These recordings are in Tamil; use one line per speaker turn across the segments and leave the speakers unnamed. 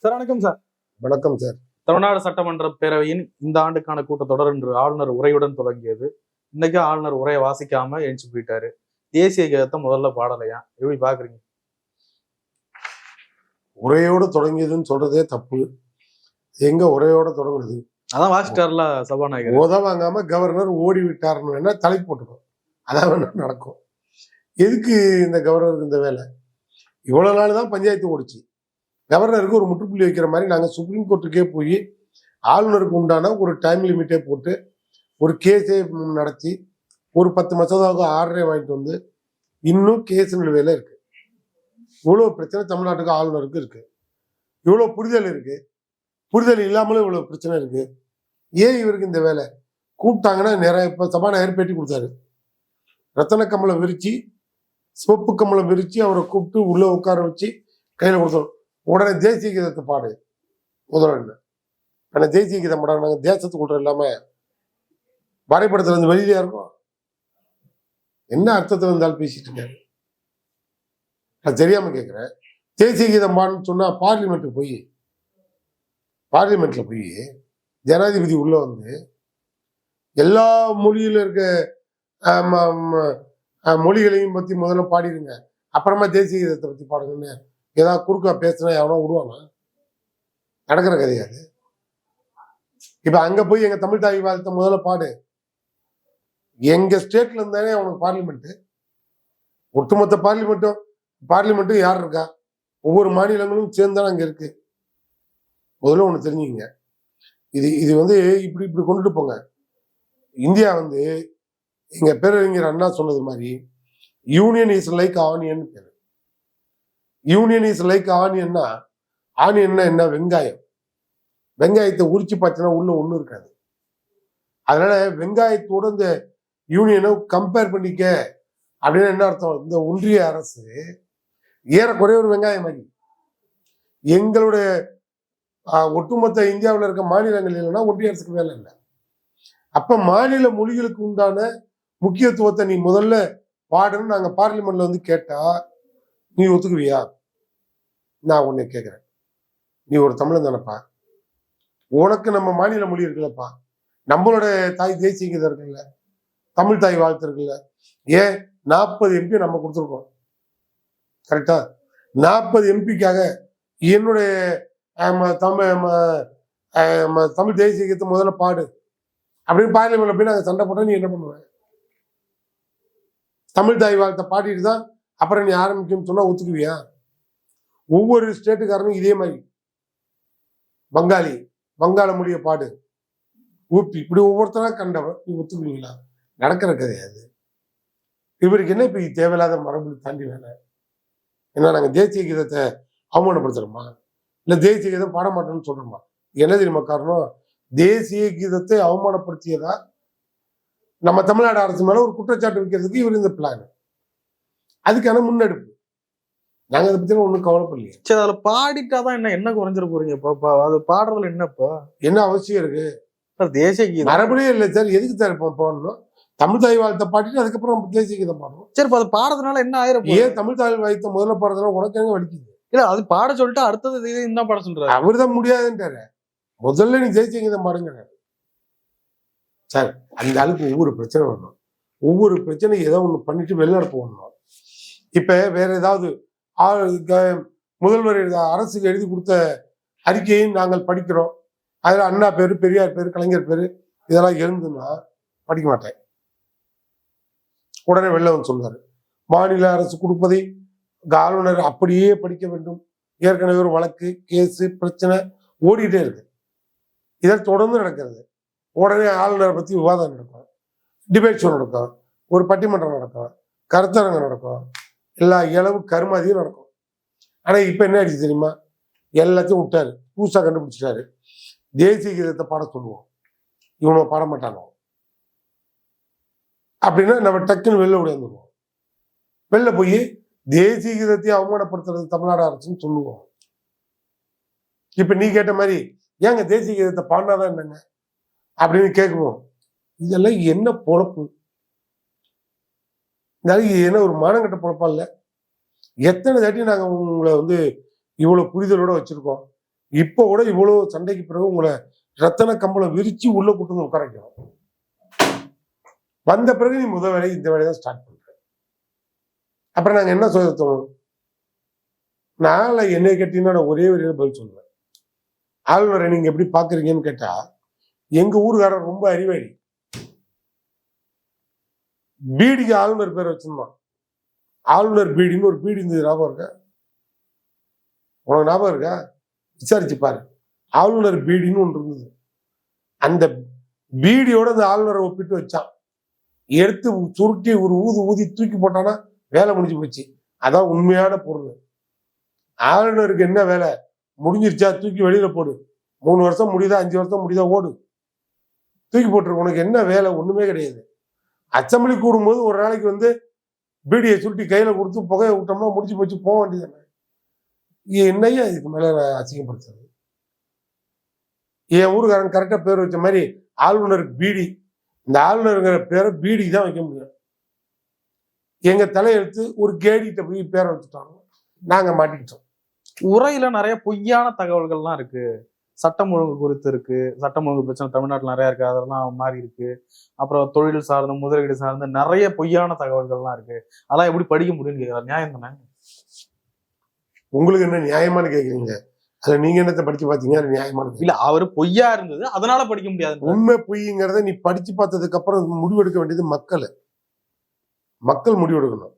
சார் வணக்கம் சார்.
வணக்கம் சார்.
தமிழ்நாடு சட்டமன்ற பேரவையின் இந்த ஆண்டுக்கான கூட்டத்தொடர் இன்று ஆளுநர் உரையுடன் தொடங்கியது. இன்னைக்கு ஆளுநர் உரையை வாசிக்காம எழுந்து போயிட்டாரு. தேசிய கீதத்தை முதல்ல பாடலையா, எப்படி பாக்குறீங்க?
உரையோடு தொடங்கியதுன்னு சொல்றதே தப்பு. எங்க உரையோட தொடங்குது?
அதான் வாசிட்டார்ல சபாநாயகர்.
உதவாங்காம கவர்னர் ஓடி விட்டாருன்னு வேணா தலைப்பு போட்டுக்கணும். அதான் வேணா நடக்கும். எதுக்கு இந்த கவர்னருக்கு இந்த வேலை? இவ்வளவு நாள் தான் பஞ்சாயத்து ஓடிச்சு. கவர்னருக்கு ஒரு முற்றுப்புள்ளி வைக்கிற மாதிரி நாங்கள் சுப்ரீம் கோர்ட்டுக்கே போய் ஆளுநருக்கு உண்டான ஒரு டைம் லிமிட்டே போட்டு ஒரு கேஸே நடத்தி ஒரு 10 மசோதாவுக்கு ஆர்டரே வாங்கிட்டு வந்து இன்னும் கேஸ் நிலுவையில் இருக்கு. இவ்வளோ பிரச்சனை தமிழ்நாட்டுக்கு ஆளுநருக்கு இருக்கு. இவ்வளோ புரிதல் இருக்கு. புரிதல் இல்லாமலும் இவ்வளோ பிரச்சனை இருக்கு. ஏன் இவருக்கு இந்த வேலை? கூப்பிட்டாங்கன்னா நிறைய இப்போ சபாநாயகர் பேட்டி கொடுத்தாரு. ரத்தன கமலம் விரிச்சு சிவப்பு கமலம் விரிச்சு அவரை கூப்பிட்டு உள்ள உட்கார வச்சு கையில் கொடுத்தோம். உடனே தேசிய கீதத்தை பாடு முதல்ல. ஆனால் தேசிய கீதம் பாட நாங்கள் தேசத்துக்கு கொடுற இல்லாம வரைபடத்துல இருந்து வெளியிலே இருக்கும். என்ன அர்த்தத்தில் இருந்தாலும் பேசிட்டு இருக்காரு. நான் தெரியாம கேட்கிறேன். தேசிய கீதம் பாடுன்னு சொன்னா பார்லிமெண்ட்ல போய் ஜனாதிபதி உள்ள வந்து எல்லா மொழியில இருக்க மொழிகளையும் பத்தி முதல்ல பாடிடுங்க, அப்புறமா தேசிய கீதத்தை பத்தி பாடுங்கன்னு ஏதாவது குறுக்கா பேசினா எவனோ விடுவானா? நடக்கிற கிடையாது. இப்ப அங்க போய் எங்க தமிழ் தாய் வாழ்த்த முதல்ல பாடு. எங்க ஸ்டேட்ல இருந்தானே அவனுக்கு பார்லிமெண்ட். ஒட்டுமொத்த பார்லிமெண்ட்டும் யார் இருக்கா? ஒவ்வொரு மாநிலங்களும் சேர்ந்தாலும் அங்க இருக்கு. முதல்ல ஒண்ணு தெரிஞ்சுக்கங்க. இது வந்து இப்படி கொண்டுட்டு போங்க. இந்தியா வந்து எங்க பேரறிஞர் அண்ணா சொன்னது மாதிரி யூனியன் இஸ் லைக் ஆனியன் பேரு. யூனியன் இஸ் லைக் ஆனியன்னா, ஆனியன்னா என்ன? வெங்காயம். வெங்காயத்தை உரிச்சு பார்த்தீங்கன்னா உள்ள ஒன்றும் இருக்காது. அதனால வெங்காயத்தோட இந்த யூனியனை கம்பேர் பண்ணிக்க அப்படின்னு என்ன அர்த்தம்? இந்த ஒன்றிய அரசு ஏறக்குறைய ஒரு வெங்காயம் மாதிரி. எங்களுடைய ஒட்டுமொத்த இந்தியாவில் இருக்க மாநிலங்கள் இல்லைன்னா ஒன்றிய அரசுக்கு வேலை இல்லை. அப்ப மாநில மொழிகளுக்கு உண்டான முக்கியத்துவத்தை நீ முதல்ல பாடுன்னு நாங்க பார்லிமெண்ட்ல வந்து கேட்டா நீ ஒத்துக்குவியா? நான் உன்னை கேட்கிறேன். நீ ஒரு தமிழன் தானப்பா. உனக்கு நம்ம மாநில மொழி இருக்குல்லப்பா. நம்மளோட தாய் தேசிய கீதம் இருக்குல்ல, தமிழ் தாய் வாழ்த்து இருக்குல்ல. ஏன் 40 MP நம்ம கொடுத்துருக்கோம். கரெக்டா? 40 MPக்காக என்னுடைய தமிழ் தேசிய கீதத்தை முதல்ல பாடு அப்படின்னு பார்லிமெண்ட்ல போய் நாங்க சண்டை போட்டா நீ என்ன பண்ணுவ? தமிழ் தாய் வாழ்த்தை பாடிட்டு தான் அப்புறம் நீ ஆரம்பிக்கும்னு சொன்னா ஒத்துக்குவியா? ஒவ்வொரு ஸ்டேட்டுக்காரனும் இதே மாதிரி வங்காள மொழியை பாடு, ஊப்பி, இப்படி ஒவ்வொருத்தரா கண்டவன் நீ ஒத்துக்குவீங்களா? நடக்கிற கிடையாது. இவருக்கு என்ன இப்ப தேவையில்லாத மரபு தாண்டி வேணாம். ஏன்னா நாங்க தேசிய கீதத்தை அவமானப்படுத்துறோமா? இல்ல தேசிய கீதம் பாட மாட்டோம்னு சொல்றோமா? என்ன தெரியுமா காரணம்? தேசிய கீதத்தை அவமானப்படுத்தியதா நம்ம தமிழ்நாடு அரசு மேல ஒரு குற்றச்சாட்டு வைக்கிறதுக்கு இவர் இந்த பிளான். அதுக்கான முன்னெடுப்பு. நாங்க அதை பத்தி ஒண்ணும் கவலைப்படலையே.
சரி, அதுல பாடிட்டாதான் என்ன குறைஞ்சிட போறீங்க? அது பாடுறதுல என்னப்பா
என்ன அவசியம் இருக்கு?
தேசிய கீதம்
மரபடியே இல்லை சார். எதுக்கு சார் இப்போ போடணும்? தமிழ் தாய் வாழ்த்தை பாடிட்டு அதுக்கப்புறம் தேசிய கீதம் பாடணும்.
சரி, அது பாடுறதுனால என்ன ஆயிரம்?
ஏன் தமிழ் தாய் வாழ்த்தை முதல்ல பாடுறதுனால உனக்கு எங்க வலிக்குது?
இல்ல, அது பாட சொல்லிட்டு அடுத்தது என்ன பாட சொல்றாரு?
அவருதான் முடியாதுன்றாரு. முதல்ல நீ தேசிய கீதம் பாடுங்க சார். அந்த அளவுக்கு ஒவ்வொரு பிரச்சனை வரணும். ஒவ்வொரு பிரச்சனை ஏதோ ஒண்ணு பண்ணிட்டு வெளிநடப்பு பண்ணணும். இப்ப வேற ஏதாவது முதல்வர் அரசுக்கு எழுதி கொடுத்த அறிக்கையை நாங்கள் படிக்கிறோம். அதுல அண்ணா பேரு, பெரியார் பேரு, கலைஞர் பேரு இதெல்லாம் எழுந்துன்னா படிக்க மாட்டேன். உடனே வெளில வந்து சொல்லுவாரு, மாநில அரசு கொடுப்பதை ஆளுநர் அப்படியே படிக்க வேண்டும். ஏற்கனவே ஒரு வழக்கு, கேஸு, பிரச்சனை ஓடிட்டே இருக்கு. இதில் தொடர்ந்து நடக்கிறது. உடனே ஆளுநரை பத்தி விவாதம் நடக்கும், டிபேட் ஷோ நடக்கும், ஒரு பட்டிமன்றம் நடக்கும், கருத்தரங்கம் நடக்கும், எல்லா இளவு கருமாதியும் நடக்கும். ஆனா இப்ப என்ன ஆயிடுச்சு தெரியுமா? எல்லாத்தையும் விட்டாரு, புதுசா கண்டுபிடிச்சிட்டாரு. தேசிய கீதத்தை பாட சொல்லுவோம், இவனை பாட மாட்டாங்க அப்படின்னா நம்ம டக்குன்னு வெளில விடையாந்துருவோம். வெளில போய் தேசிய கீதத்தை அவமானப்படுத்துறது தமிழ்நாடு அரசுன்னு சொல்லுவோம். இப்ப நீ கேட்ட மாதிரி ஏங்க தேசிய கீதத்தை பாடினாதான் என்னங்க அப்படின்னு கேட்குவோம். இதெல்லாம் என்ன பொழப்பு? என்ன ஒரு மானங்கட்ட பொழப்பா இல்லை? எத்தனை தாட்டி நாங்கள் உங்களை வந்து இவ்வளோ புரிதலோட வச்சிருக்கோம். இப்போ கூட இவ்வளவு சண்டைக்கு பிறகு உங்களை ரத்தன கம்பளம் விரிச்சு உள்ள கூட்டு வந்து உட்கார வைக்கணும். வந்த பிறகு நீ முதல் வேலை இந்த வேலையை தான் ஸ்டார்ட் பண்ற. அப்புறம் நாங்க என்ன சொல்ல தோணும்? நாளை என்னை கேட்டீங்கன்னா நான் ஒரே வரையில பதில் சொல்லுவேன். ஆளுநரை நீங்க எப்படி பாக்குறீங்கன்னு கேட்டா, எங்க ஊருக்காரர் ரொம்ப அறிவாளி. பீடிக்கு ஆளுநர் பேர் வச்சிருந்தான். ஆளுநர் பீடின்னு ஒரு பீடி இருந்தது, ஞாபகம் இருக்கா? உனக்கு ஞாபகம் இருக்கா? விசாரிச்சு பாரு. ஆளுநர் பீடின்னு ஒன்று இருந்தது. அந்த பீடியோட அந்த ஆளுநரை ஒப்பிட்டு வச்சான். எடுத்து சுருட்டி ஒரு ஊதி தூக்கி போட்டானா வேலை முடிஞ்சு போச்சு. அதான் உண்மையான பொருள். ஆளுநருக்கு என்ன வேலை? முடிஞ்சிருச்சா தூக்கி வெளியில போடு. 3 வருஷம் முடியுதா, 5 வருஷம் முடியுதா, ஓடு, தூக்கி போட்டுரு. உனக்கு என்ன வேலை? ஒண்ணுமே கிடையாது. அசம்பிளி கூடும்போது ஒரு நாளைக்கு வந்து பீடியை சுருட்டி கையில கொடுத்து புகையை விட்டோம்னா முடிச்சு போச்சு, போக வேண்டியது. என்னையா இதுக்கு மேல அசிங்கப்படுத்துறது? என் ஊருக்காரன் கரெக்டா பேர் வச்ச மாதிரி ஆளுநருக்கு பீடி. இந்த ஆளுநருங்கிற பேரை பீடிக்கு தான் வைக்க முடியும். எங்க தலையெழுத்து ஒரு கேடிட்ட போய் பேரை வச்சுட்டாங்க, நாங்க மாட்டிக்கிட்டோம்.
உரையில நிறைய பொய்யான தகவல்கள்லாம் இருக்கு. சட்டம் ஒழுங்கு குறித்து இருக்கு. சட்டம் ஒழுங்கு பிரச்சனை தமிழ்நாட்டில் நிறைய இருக்கு, அதெல்லாம் மாறி இருக்கு. அப்புறம் தொழில் சார்ந்த முதலீடு சார்ந்த நிறைய பொய்யான தகவல்கள்லாம் இருக்கு. அதெல்லாம் எப்படி படிக்க முடியும்னு கேட்கிறார். நியாயம் தானே?
உங்களுக்கு என்ன நியாயமானு கேக்குறீங்க? அதுல நீங்க என்னத்தை படிச்சு பாத்தீங்க? நியாயமானது
இல்ல, அவரு பொய்யா இருந்தது அதனால படிக்க முடியாது.
உண்மை பொய்ங்கிறத நீ படிச்சு பார்த்ததுக்கு அப்புறம் முடிவெடுக்க வேண்டியது மக்கள் முடிவெடுக்கணும்.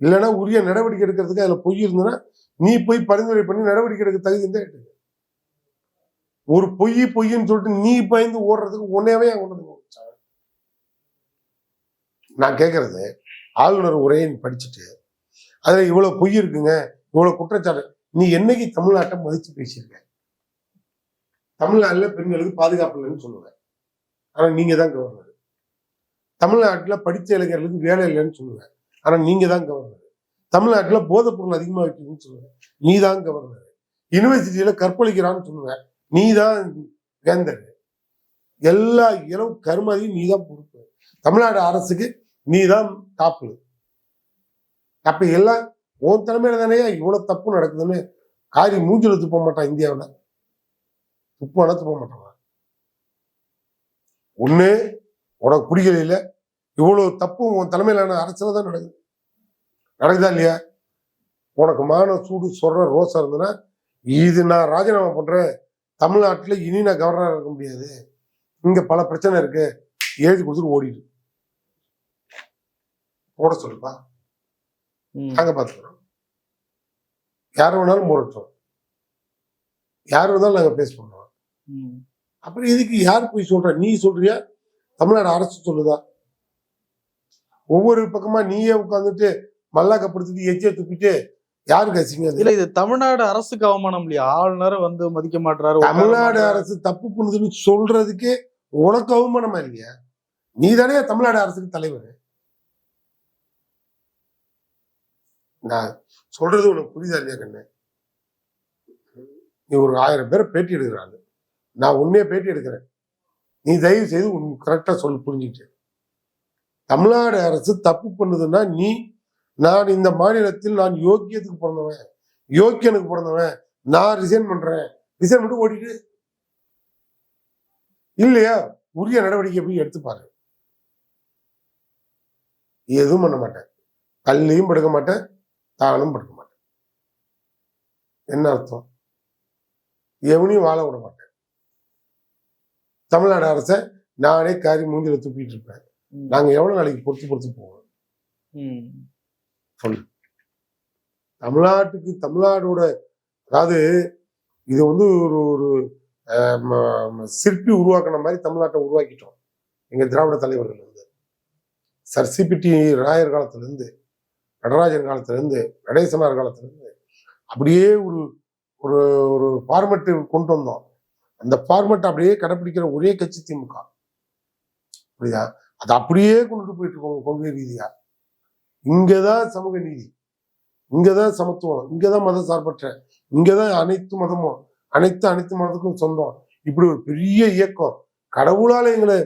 இல்லைன்னா உரிய நடவடிக்கை எடுக்கிறதுக்கு அதுல பொய் இருந்ததுன்னா நீ போய் பரிந்துரை பண்ணி நடவடிக்கை எடுக்க தகுதி இருந்தா எடுத்து. ஒரு பொய்ன்னு சொல்லிட்டு நீ பயந்து ஓடுறதுக்கு உன்னையவே கொண்டு. நான் கேட்கறது, ஆளுநர் உரையை படிச்சுட்டு அதுல இவ்வளவு பொய் இருக்குங்க, இவ்வளவு குற்றச்சாட்டு, நீ என்னைக்கு தமிழ்நாட்டை மதிச்சு பேசியிருக்க? தமிழ்நாட்டுல பெண்களுக்கு பாதுகாப்பு இல்லைன்னு சொல்லுவேன், ஆனா நீங்க தான் கவர்னர். தமிழ்நாட்டுல படித்த இளைஞர்களுக்கு வேலை இல்லைன்னு சொல்லுவேன், ஆனா நீங்க தான் கவர்னர். தமிழ்நாட்டுல போதைப் பொருள் அதிகமா வைக்கணும்னு சொல்லுவேன், நீ தான் கவர்னர். யூனிவர்சிட்டியில கற்பழிக்கிறான்னு சொல்லுவேன், நீ தான் வேந்தர். எல்லா இளவு கருமதியும் நீ தான் பொறுப்பு. தமிழ்நாடு அரசுக்கு நீ தான் டாப்பு. அப்ப எல்லாம் உன் தலைமையில தானே இவ்வளவு தப்பு நடக்குதுன்னு காரி மூஞ்சில துப்ப மாட்டான். இந்தியாவில் துப்பானா துப்ப மாட்டான். ஒண்ணு உனக்கு பிடிக்கல, இல்ல இவ்வளவு தப்பு உன் தலைமையிலான அரசுல தான் நடக்குதா இல்லையா? உனக்கு மான சூடு சொல்ற ரோசா இருந்ததுன்னா, இது நான் ராஜினாமா பண்றேன், தமிழ்நாட்டுல இனி நான் கவர்னரா இருக்க முடியாது, இங்க பல பிரச்சனை இருக்கு, எழுதி கொடுத்துட்டு ஓடிடு. போட சொல்லுப்பா, நாங்க பாத்துக்கிறோம். யார் வேணாலும் போடட்டும், யார் வேணாலும் நாங்க பேச பண்ணுவோம். அப்புறம் இதுக்கு யார் போய் சொல்ற? நீ சொல்றியா, தமிழ்நாடு அரசு சொல்லுதா? ஒவ்வொரு பக்கமா நீயே உட்கார்ந்துட்டு மல்லாக்கப்படுத்திட்டு எச்சியை துப்பிட்டு யாருக்கு அசிங்க?
இல்ல, இது தமிழ்நாடு அரசுக்கு அவமானம் இல்லையா? ஆளுநர் வந்து மதிக்க மாட்டாரு.
தமிழ்நாடு அரசு தப்பு பண்ணுதுன்னு சொல்றதுக்கு உனக்கு அவமானமா இல்லையா? நீ தானே தமிழ்நாடு அரசுக்கு தலைவர். நான் சொல்றது உனக்கு புரியுதா இல்லையா கண்ணு? நீ ஒரு 1000 பேரை பேட்டி எடுக்கிறாங்க, நான் உன்னையே பேட்டி எடுக்கிறேன், நீ தயவு செய்து கரெக்டா சொல்லு, புரிஞ்சுட்டு. தமிழ்நாடு அரசு தப்பு பண்ணுதுன்னா நான் இந்த மாநிலத்தில் நான் யோக்கியனுக்கு பிறந்தவன், நான் ரிசைன் பண்றேன், ரிசைன் பண்ணிட்டு ஓடிட்டு இல்லையா உரிய நடவடிக்கை போய் எடுத்துப்பாரு. எதுவும் பண்ண மாட்டேன், கல்லையும் படுக்க மாட்டேன், தானும் படுக்க மாட்டேன். என்ன அர்த்தம்? எவனையும் வாழ விட மாட்டேன். தமிழ்நாடு அரசை நானே காரி மூஞ்சில துப்பிட்டு இருப்பேன். நாங்க எவ்வளவு நாளைக்கு பொறுத்து போவோம் சொல்லு? தமிழ்நாடோட, அதாவது இது வந்து ஒரு சிற்பி உருவாக்கின மாதிரி தமிழ்நாட்டை உருவாக்கிட்டோம் எங்க திராவிட தலைவர்கள் வந்து. சர் சிபிடி ராயர் காலத்துல இருந்து, நடராஜன் காலத்துல இருந்து, நடேசனார் காலத்துல இருந்து அப்படியே ஒரு ஒரு ஃபார்மெட் கொண்டு வந்தோம். அந்த ஃபார்மெட் அப்படியே கடைபிடிக்கிற ஒரே கட்சி திமுக. புரியுதா? அதை அப்படியே கொண்டுட்டு போயிட்டு இருக்கோம் கொள்கை ரீதியா. இங்கதான் சமூக நீதி, இங்கதான் சமத்துவம், இங்கதான் மத சார்பற்ற, இங்கதான் அனைத்து மதமும் அனைத்து மதத்துக்கும் சொந்தம். இப்படி ஒரு பெரிய இயக்கம் கடவுளால எங்களை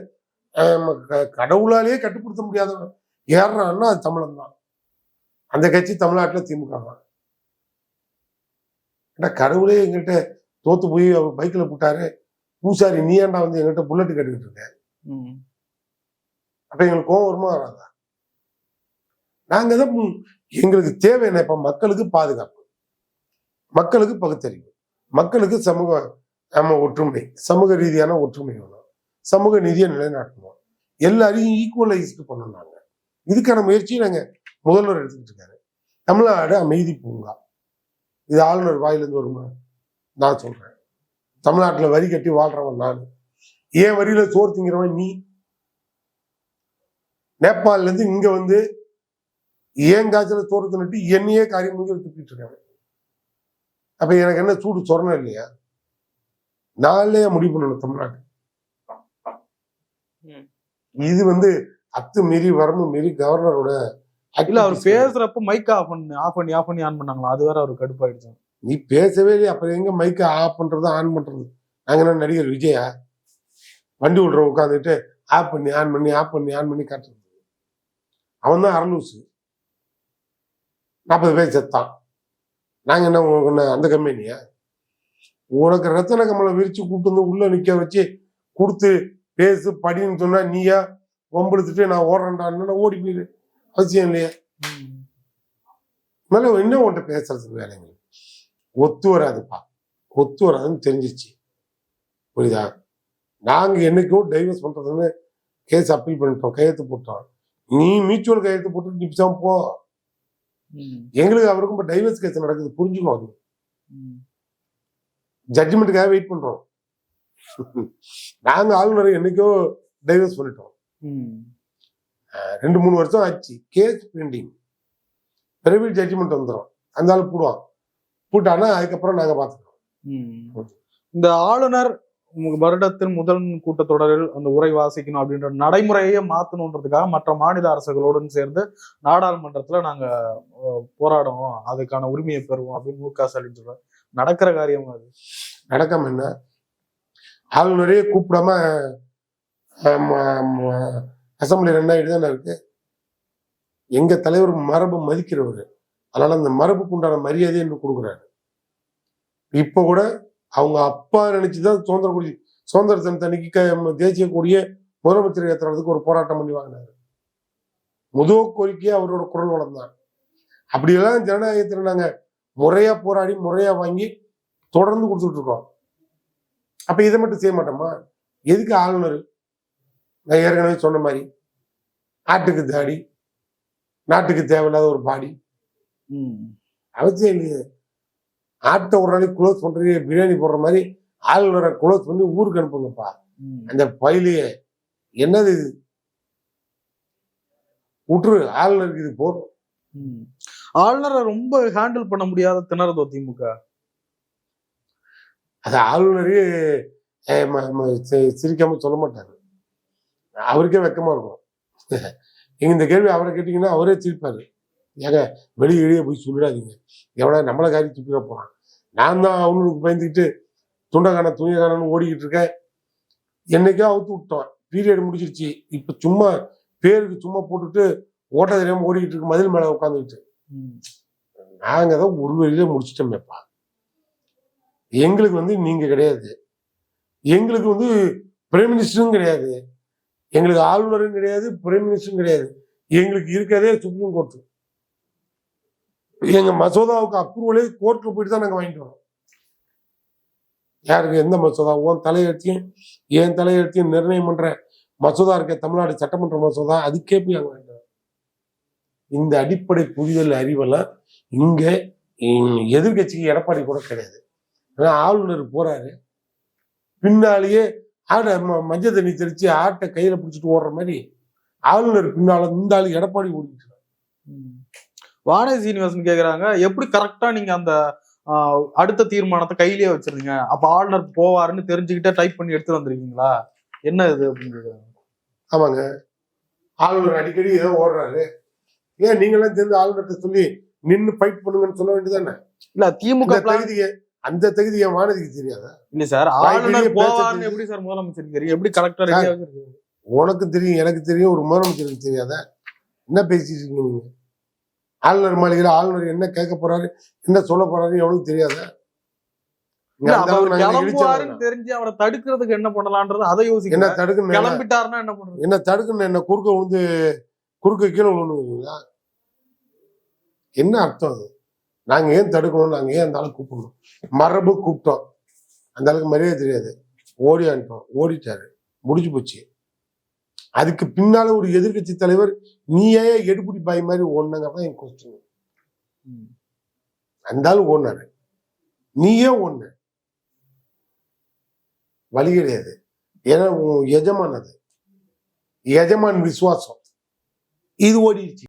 கடவுளாலேயே கட்டுப்படுத்த முடியாதவன் ஏறான்னா அது தமிழன் தான். அந்த கட்சி தமிழ்நாட்டுல திமுக தான். கடவுளே எங்கள்கிட்ட தோத்து போய் அவர் பைக்கில் போட்டாரு. பூசாரி நீ ஏன்டா வந்து எங்கிட்ட புல்லட் கட்டிக்கிட்டு இருக்க? அப்ப எங்களுக்கு கோவம் வருமா வராதா? நாங்க தான் எங்களுக்கு தேவை என்ன? இப்ப மக்களுக்கு பாதுகாப்பு, மக்களுக்கு பகுத்தறிவு, மக்களுக்கு சமூக ஒற்றுமை, சமூக ரீதியான ஒற்றுமை வேணும், சமூக நீதியை நிலைநாட்டணும், எல்லாரையும் ஈக்குவலைஸ்டு பண்ணணும். நாங்க இதுக்கான முயற்சியை நாங்க முதல்வர் எடுத்துக்கிட்டு இருக்காரு. தமிழ்நாடு அமைதி பூங்கா, இது ஆளுநர் வாயிலிருந்து வருமா? நான் சொல்றேன், தமிழ்நாட்டுல வரி கட்டி வாழ்றவன் நான். ஏன் வரியில சோறு திங்கிறவன் நீ. நேபாளில இருந்து இங்க வந்து ஏன் காய்ச்சல சோறு தின்னுட்டு என்னையே காரியம் முடிஞ்சு துப்பிட்டு இருக்காங்க. அப்ப எனக்கு என்ன சூடு சொரணம் இல்லையா? நாளையே முடிவு பண்ணணும் தமிழ்நாடு. இது வந்து அத்து மீறி வரம்பு மீறி கவர்னரோட
இல்ல, அவர் பேசுறப்ப மைக் ஆஃப் பண்ணி ஆன் பண்ணாங்களா? அது வேற அவர் கடுப்பாயிடுச்சு.
நீ பேசவே இல்லையா? அப்புறம் எங்க மைக்க ஆஃப் பண்றது ஆன் பண்றது? நாங்க என்ன நடிகர் விஜயா வண்டி விடுற உட்காந்துட்டு ஆஃப் பண்ணி ஆன் பண்ணி ஆஃப் பண்ணி ஆன் பண்ணி காட்டுறது? அவன் தான் அரலூசு. 40 பேர் செத்தான். நாங்க என்ன உனக்கு அந்த கம்பெனியா? உனக்கு ரத்தன கமலை விரிச்சு கூப்பிட்டு வந்து உள்ள நிக்க வச்சு கொடுத்து பேசு படின்னு சொன்னா நீயா வம்பெடுத்துட்டு நான் ஓடுறேன்டான்னு ஓடி போயிரு. அவசியம் இல்லையா? மேல என்ன உன்ட்ட பேசுறதுக்கு வேலைங்க ஒத்து வராதுப்பா, ஒத்து வராதுன்னு தெரிஞ்சிச்சு. புரியுதா? நாங்க என்னைக்கோ டைவர்ஸ் பண்றதுன்னு கேஸ் அப்பீல் பண்ணிட்டோம், கையெழுத்து போட்டோம். நீ மியூச்சுவல் கையெழுத்து போட்டு நிமிஷம் போ. எங்களுக்கு அவருக்கும் இப்ப டைவர்ஸ் கேஸ் நடக்குது, புரிஞ்சுக்கோ. அது ஜட்ஜ்மெண்ட்டுக்காக வெயிட் பண்றோம். நாங்க ஆளுநரை என்னைக்கோ டைவர்ஸ் பண்ணிட்டோம். 2-3 வருஷம் ஆச்சு, கேஸ் பெண்டிங். பிரைவேட் ஜட்ஜ்மெண்ட் வந்துடும், அந்த ஆள் போடுவான். போட்டானா அதுக்கப்புறம் நாங்க பாத்துக்கிறோம்.
இந்த ஆளுநர் வருடத்தின் முதல் கூட்டத்தொடரில் அந்த உரை வாசிக்கணும் அப்படின்ற நடைமுறையே மாத்தணுன்றதுக்காக மற்ற மாநில அரசுகளுடன் சேர்ந்து நாடாளுமன்றத்துல நாங்க போராடுவோம், அதுக்கான உரிமையை பெறுவோம் அப்படின்னு மு.க. ஸ்டாலின் சொல்றாரு. நடக்கிற காரியம் அது?
நடக்காம என்ன? ஆளுநரே கூப்பிடாம அசம்பிளி 2 தானே இருக்கு. எங்க தலைவர் மரபு மதிக்கிறவர், அதனால அந்த மரபுக்கு உண்டான மரியாதையை என்று கொடுக்குறாரு. இப்ப கூட அவங்க அப்பா நினைச்சுதான் சுதந்திர தினத்தன்னைக்கு தேசிய கொடியை முதலமைச்சர் ஏற்றுறதுக்கு ஒரு போராட்டம் பண்ணி வாங்கினாரு. முதல் கோரிக்கையே அவரோட குரல் வளர்ந்தான். அப்படியெல்லாம் ஜனநாயகத்தில் நாங்க முறையா போராடி முறையா வாங்கி தொடர்ந்து கொடுத்துட்டு இருக்கோம். அப்ப இதை மட்டும் செய்ய மாட்டோமா? எதுக்கு ஆளுநர்? நான் ஏற்கனவே சொன்ன மாதிரி ஆட்டுக்கு தாடி, நாட்டுக்கு தேவையில்லாத ஒரு பாடி. அவசியம் இல்லையே. ஆட்டை ஒரு நாளைக்கு க்ளோஸ் பண்றது பிரியாணி போடுற மாதிரி ஆளுநரை க்ளோஸ் பண்ணி ஊருக்கு அனுப்புங்கப்பா. அந்த பயிலையே என்னது இது? விட்டுரு, ஆளுநருக்கு இது போதும்.
ஆளுநரை ரொம்ப ஹேண்டில் பண்ண முடியாத திணறதோ திமுக?
அது ஆளுநரே சிரிக்காம சொல்ல மாட்டாரு, அவருக்கே வெக்கமா இருக்கும். இந்த கேள்வி அவரை கேட்டீங்கன்னா அவரே சிரிப்பாரு. ஏங்க வெளியே போய் சொல்லிடாதீங்க, எவனா நம்மளை காரி துப்பிட போறான். நான் தான் அவங்களுக்கு பயந்துக்கிட்டு துண்டகான துணியகானு ஓடிக்கிட்டு இருக்கேன். என்னைக்கோ அவுத்து விட்டோம், பீரியட் முடிச்சிருச்சு. இப்ப சும்மா பேருக்கு சும்மா போட்டுட்டு ஓட்ட தெரியாம ஓடிக்கிட்டு இருக்கு மதில் மேல உட்காந்துக்கிட்டு. நாங்க தான் ஒரு வழியில முடிச்சிட்டோமேப்பா. எங்களுக்கு வந்து நீங்க கிடையாது, எங்களுக்கு வந்து பிரைம் மினிஸ்டரும் கிடையாது, எங்களுக்கு ஆளுநரும் கிடையாது, பிரைம் மினிஸ்டரும் கிடையாது. எங்களுக்கு இருக்கிறதே சுப்ரீம் கோர்ட். எங்க மசோதாவுக்கு அப்ரூவலே கோர்ட்ல போயிட்டு தான் நாங்க வாங்கிட்டு வரோம். யாருக்கு எந்த மசோதா? உன் தலையெழுத்தையும் என் தலையெழுத்தையும் நிர்ணயம் பண்ற மசோதா இருக்க தமிழ்நாடு சட்டமன்ற மசோதா, அதுக்கே போய் அங்க வாங்கிட்டு வரோம். இந்த அடிப்படை புரிதல் அறிவெல்லாம் இங்க எதிர்கட்சிக்கு எடப்பாடி கூட கிடையாது. ஆளுநர் போறாரு, பின்னாலேயே ஆட மஞ்சள் தண்ணி தெளிச்சு ஆட்டை கையில பிடிச்சிட்டு ஓடுற மாதிரி ஆளுநர் பின்னால இந்த ஆளு எடப்பாடி ஓடிட்டு.
வானதி சீனிவாசன் கேக்குறாங்க, எப்படி கரெக்டா நீங்க அந்த அடுத்த தீர்மானத்தை கையிலேயே வச்சிருந்தீங்க? அப்ப ஆளுநர் போவாருன்னு தெரிஞ்சுக்கிட்டே டைப் பண்ணி எடுத்து வந்திருக்கீங்களா? என்ன இது அப்படின்னு.
ஆமாங்க, ஆளுநர் அடிக்கடி ஏதோ ஓடுறாரு. ஏன் நீங்களாம் சேர்ந்து ஆளுநர்கிட்ட சொல்லி நின்னு ஃபைட் பண்ணுங்கன்னு சொல்ல வேண்டியதானே?
இல்ல, திமுக
தகுதியை அந்த தகுதி என் வானதிக்கு தெரியாதா?
இல்ல சார், ஆளுநர் போவாருன்னு எப்படி சார் முதலமைச்சருக்கு தெரியும்? எப்படி கரெக்டா ரெடியா வச்சிருக்கீங்க?
உனக்கு தெரியும், எனக்கு தெரியும், ஒரு முதலமைச்சருக்கு தெரியாதா? என்ன பேசிட்டு இருக்கீங்க நீங்க? ஆளுநர் மாளிகையில் ஆளுநர் என்ன கேட்க போறாரு, என்ன சொல்ல போறாரு எவனுக்கு தெரியாதா? இங்க
இல்ல,
அந்த
அப்ப அவர்
அளவுக்கு நாங்க
கிளம்புவாருன்னு
இடிச்சோம்.
தெரிஞ்சு அவரை தடுக்கிறதுக்கு என்ன பண்ணலான்றது அதை
என்ன
யோசிக்கல.
தடுக்கணும்,
கிளம்பிட்டாருன்னா என்ன பண்றது?
என்ன தடுக்கணும், என்ன குறுக்க கீழே விழுணுங்களா? என்ன அர்த்தம் அது? நாங்க ஏன் தடுக்கணும், நாங்க ஏன் அந்த ஆளு கூப்பிடணும்? மரபு கூப்பிட்டோம், அந்த ஆளுக்கு மரியாதை தெரியாது, ஓடிட்டாரு, முடிஞ்சு போச்சு. அதுக்கு பின்னால ஒரு எதிர்கட்சி தலைவர் நீயே எடுபுடி பாய் மாதிரி ஓடுனங்கதான் என் கொஸ்டின். அந்த ஆளு ஓடினாரு, நீயே ஓடுன, வழி கிடையாது. ஏன்னா உன் எஜமான், அது எஜமான் விசுவாசம், இது ஓடிடுச்சு.